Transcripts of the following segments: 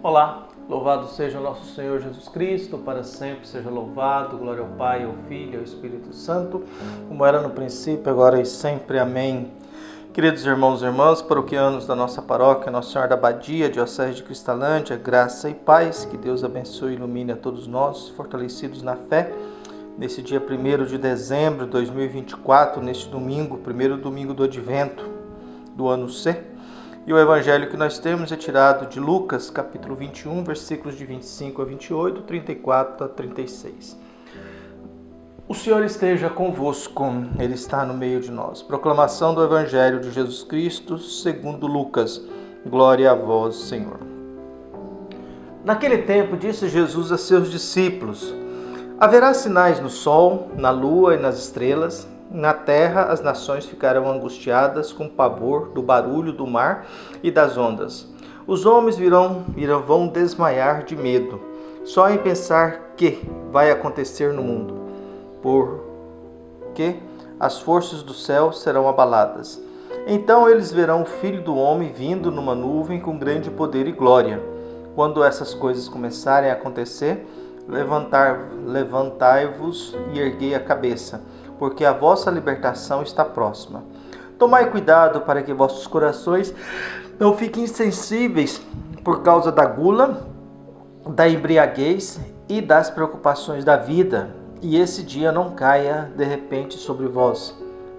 Olá, louvado seja o nosso Senhor Jesus Cristo, para sempre seja louvado, glória ao Pai, ao Filho e ao Espírito Santo, como era no princípio, agora e sempre. Amém. Queridos irmãos e irmãs, paroquianos da nossa paróquia, Nossa Senhora da Abadia, Diocese de Cristalândia, graça e paz, que Deus abençoe e ilumine a todos nós, fortalecidos na fé, nesse dia 1º de dezembro de 2024, neste domingo, primeiro domingo do Advento do ano C. E o evangelho que nós temos é tirado de Lucas, capítulo 21, versículos de 25 a 28, 34 a 36. O Senhor esteja convosco, Ele está no meio de nós. Proclamação do evangelho de Jesus Cristo, segundo Lucas. Glória a vós, Senhor. Naquele tempo disse Jesus a seus discípulos: haverá sinais no sol, na lua e nas estrelas. Na terra as nações ficarão angustiadas com pavor do barulho do mar e das ondas. Os homens vão desmaiar de medo, só em pensar que vai acontecer no mundo, porque as forças do céu serão abaladas. Então eles verão o Filho do Homem vindo numa nuvem com grande poder e glória. Quando essas coisas começarem a acontecer, levantai-vos e erguei a cabeça, porque a vossa libertação está próxima. Tomai cuidado para que vossos corações não fiquem insensíveis por causa da gula, da embriaguez e das preocupações da vida, e esse dia não caia de repente sobre vós,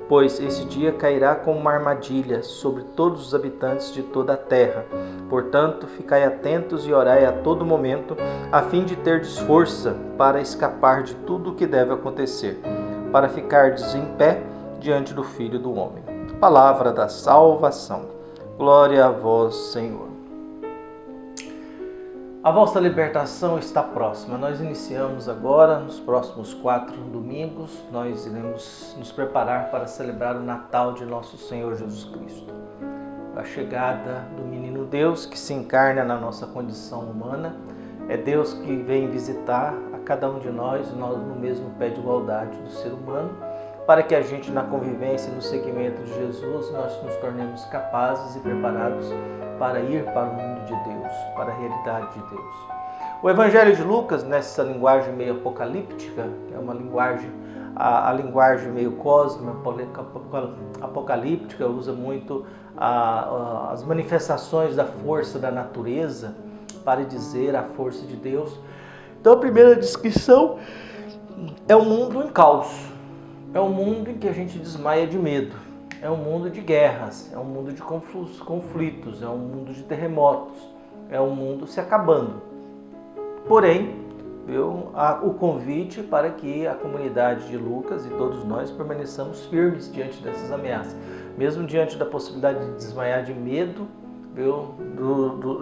pois esse dia cairá como uma armadilha sobre todos os habitantes de toda a terra. Portanto, ficai atentos e orai a todo momento, a fim de terdes força para escapar de tudo o que deve acontecer, para ficardes em pé diante do Filho do Homem. Palavra da salvação. Glória a vós, Senhor. A vossa libertação está próxima. Nós iniciamos agora, nos próximos 4 domingos, nós iremos nos preparar para celebrar o Natal de nosso Senhor Jesus Cristo. A chegada do menino Deus que se encarna na nossa condição humana. É Deus que vem visitar a cada um de nós no mesmo pé de igualdade do ser humano, para que a gente, na convivência e no seguimento de Jesus, nós nos tornemos capazes e preparados para ir para o mundo de Deus, para a realidade de Deus. O Evangelho de Lucas, nessa linguagem meio apocalíptica, que é uma linguagem, a linguagem meio cósmica, apocalíptica, usa muito as manifestações da força da natureza para dizer a força de Deus. Então a primeira descrição é um mundo em caos, é um mundo em que a gente desmaia de medo, é um mundo de guerras, é um mundo de conflitos, é um mundo de terremotos, é um mundo se acabando. Porém, o convite para que a comunidade de Lucas e todos nós permaneçamos firmes diante dessas ameaças, mesmo diante da possibilidade de desmaiar de medo,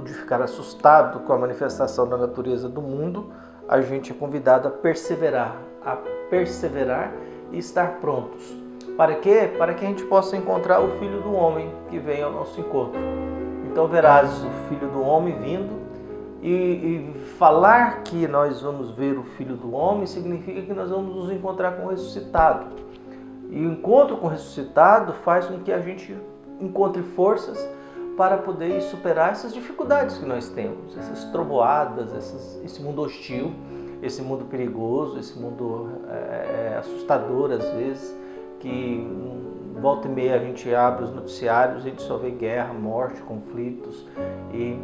de ficar assustado com a manifestação da natureza do mundo. A gente é convidado a perseverar e estar prontos. Para quê? Para que a gente possa encontrar o Filho do Homem que vem ao nosso encontro. Então verás o Filho do Homem vindo, e falar que nós vamos ver o Filho do Homem significa que nós vamos nos encontrar com o ressuscitado. E o encontro com o ressuscitado faz com que a gente encontre forças para poder superar essas dificuldades que nós temos, essas trovoadas, esse mundo hostil, esse mundo perigoso, esse mundo assustador às vezes, que volta e meia a gente abre os noticiários, a gente só vê guerra, morte, conflitos, e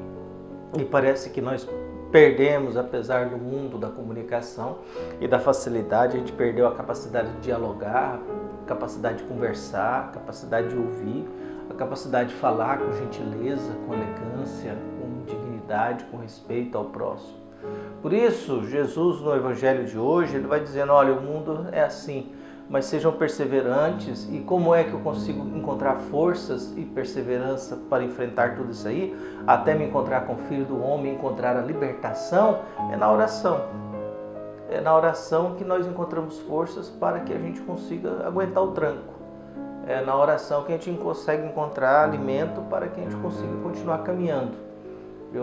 parece que nós perdemos, apesar do mundo da comunicação e da facilidade, a gente perdeu a capacidade de dialogar, a capacidade de conversar, a capacidade de ouvir, a capacidade de falar com gentileza, com elegância, com dignidade, com respeito ao próximo. Por isso, Jesus, no Evangelho de hoje, ele vai dizendo: olha, o mundo é assim, mas sejam perseverantes. E como é que eu consigo encontrar forças e perseverança para enfrentar tudo isso aí, até me encontrar com o Filho do Homem, encontrar a libertação? É na oração. É na oração que nós encontramos forças para que a gente consiga aguentar o tranco. É na oração que a gente consegue encontrar alimento para que a gente consiga continuar caminhando.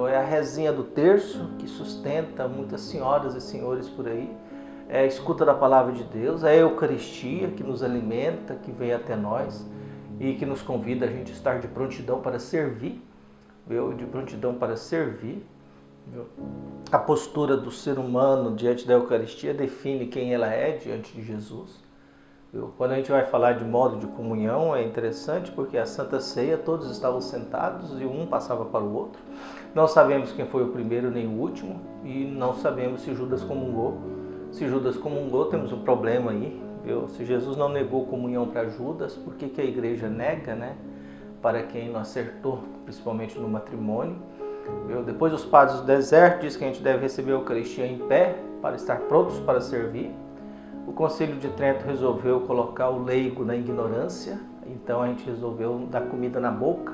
É a rezinha do terço que sustenta muitas senhoras e senhores por aí. É a escuta da palavra de Deus, é a Eucaristia que nos alimenta, que vem até nós e que nos convida a gente a estar de prontidão para servir, de prontidão para servir, Viu? A postura do ser humano diante da Eucaristia define quem ela é diante de Jesus. Viu? Quando a gente vai falar de modo de comunhão, é interessante porque a Santa Ceia todos estavam sentados e um passava para o outro. Não sabemos quem foi o primeiro nem o último e não sabemos se Judas comungou. Se Judas comungou, temos um problema aí. Viu? Se Jesus não negou comunhão para Judas, por que a igreja nega, né? Para quem não acertou, principalmente no matrimônio. Viu? Depois os padres do deserto dizem que a gente deve receber a Eucaristia em pé para estar prontos para servir. O Concílio de Trento resolveu colocar o leigo na ignorância, então a gente resolveu dar comida na boca,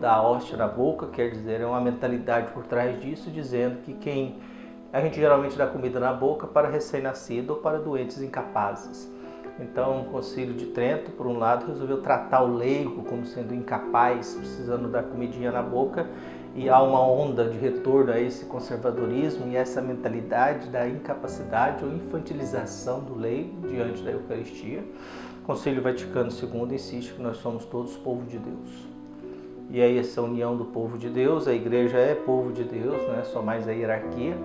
dar a hóstia na boca, quer dizer, é uma mentalidade por trás disso, dizendo que a gente geralmente dá comida na boca para recém-nascido ou para doentes incapazes. Então o Concílio de Trento, por um lado, resolveu tratar o leigo como sendo incapaz, precisando dar comidinha na boca, e há uma onda de retorno a esse conservadorismo e essa mentalidade da incapacidade ou infantilização do leigo diante da Eucaristia. O Concílio Vaticano II insiste que nós somos todos povo de Deus. E aí essa união do povo de Deus, a igreja é povo de Deus, não é só mais a hierarquia,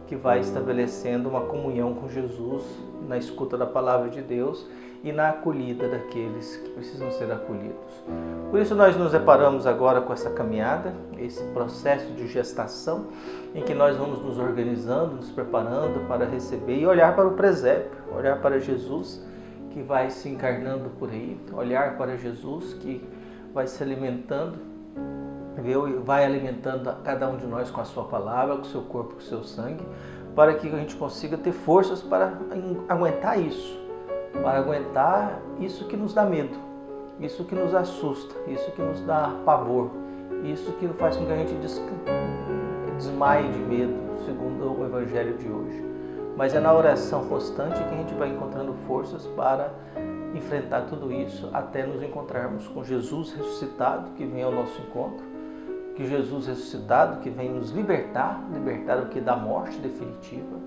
que vai estabelecendo uma comunhão com Jesus na escuta da palavra de Deus e na acolhida daqueles que precisam ser acolhidos. Por isso nós nos deparamos agora com essa caminhada, esse processo de gestação, em que nós vamos nos organizando, nos preparando para receber e olhar para o presépio, olhar para Jesus que vai se encarnando por aí, olhar para Jesus que vai se alimentando, vai alimentando a cada um de nós com a sua palavra, com o seu corpo, com o seu sangue, para que a gente consiga ter forças para aguentar isso, para aguentar isso que nos dá medo, isso que nos assusta, isso que nos dá pavor, isso que faz com que a gente desmaie de medo, segundo o Evangelho de hoje. Mas é na oração constante que a gente vai encontrando forças para enfrentar tudo isso até nos encontrarmos com Jesus ressuscitado que vem ao nosso encontro, que Jesus ressuscitado que vem nos libertar o que? Da morte definitiva.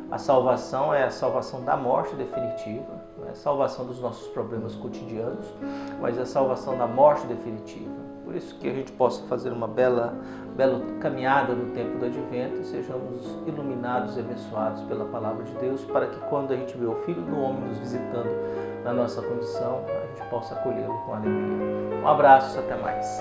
A salvação é a salvação da morte definitiva, não é a salvação dos nossos problemas cotidianos, mas é a salvação da morte definitiva. Por isso que a gente possa fazer uma bela caminhada no tempo do Advento e sejamos iluminados e abençoados pela Palavra de Deus, para que quando a gente vê o Filho do Homem nos visitando na nossa condição, a gente possa acolhê-lo com alegria. Um abraço, até mais.